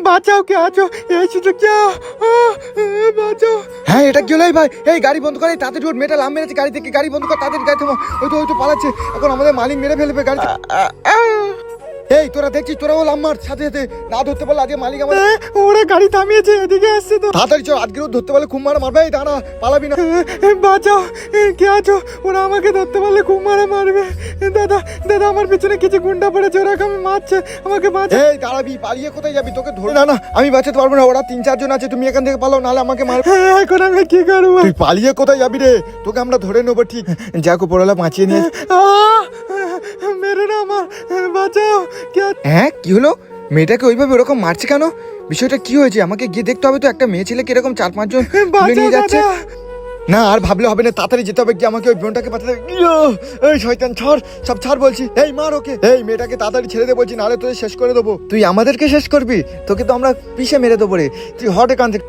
বাঁচাও, কে আছো? এই সুযোগ যাও, বাঁচাও। হ্যাঁ, এটা কি হলো ভাই? এই গাড়ি বন্ধ করে, তাতে জোর মেয়েটা লাম মেরেছে গাড়ি থেকে। গাড়ি বন্ধ কর, তাদের গাড়ি থামো। ওই তো পালাচ্ছে, এখন আমাদের মালিক মেরে ফেলবে গাড়ি। এই তোরা দেখছিস, তোরাও লাম মার সাথে সাথে, না ধরতে পারলে আজকে মালিক আমাদের। ওরা গাড়ি থামিয়েছে, এদিকে আসছে তো। তাড়াতাড়ি চল, আজকেও ধরতে পারলে খুব মারা মারবে। এই দাঁড়া, পালাবি না। বাঁচাও, কে আছো? ওরা আমাকে ধরতে পারলে খুব মারা মারবে। দাদা দাদা, আমার পেছনে কিছু গুন্ডা পড়েছে, ওরা আমি মারছে, আমাকে বাঁচা। এই দাঁড়াবি, পালিয়ে কোথায় যাবি? তোকে ধরে না, না আমি বাঁচাতে পারবো না। ওরা 3-4 জন আছে, তুমি এখান থেকে পালাও, নাহলে আমাকে মারবে। এখন আমি কি করবো? তুই পালিয়ে কোথায় যাবি রে? তোকে আমরা ধরে নেবো, ঠিক? যাক, উপরওয়ালা বাঁচিয়ে নিয়ে। মেরে না আমার, বাঁচাও। হ্যাঁ, কি হলো? মেয়েটাকে ওইভাবে ওরকম মারছে কেন? বিষয়টা কি হয়েছে? আমাকে গিয়ে দেখতে হবে তো। একটা মেয়ে ছেলেকে এরকম 4-5 জন তুলে নিয়ে যাচ্ছে। না, আর ভাবলে হবে না, তাড়াতাড়ি যেতে হবে। কি আমাকে ওই বোনটাকে বাঁচাতে হবে। এই শয়তান, ছাড়, সব ছাড় বলছি। এই মার ওকে। এই মেয়েটাকে তাড়াতাড়ি ছেড়ে দে বলছি, নাহলে তোদের শেষ করে দেবো। তুই আমাদেরকে শেষ করবি? তোকে তো আমরা পিষে মেরে দেবো রে। তুই হট এখান থেকে।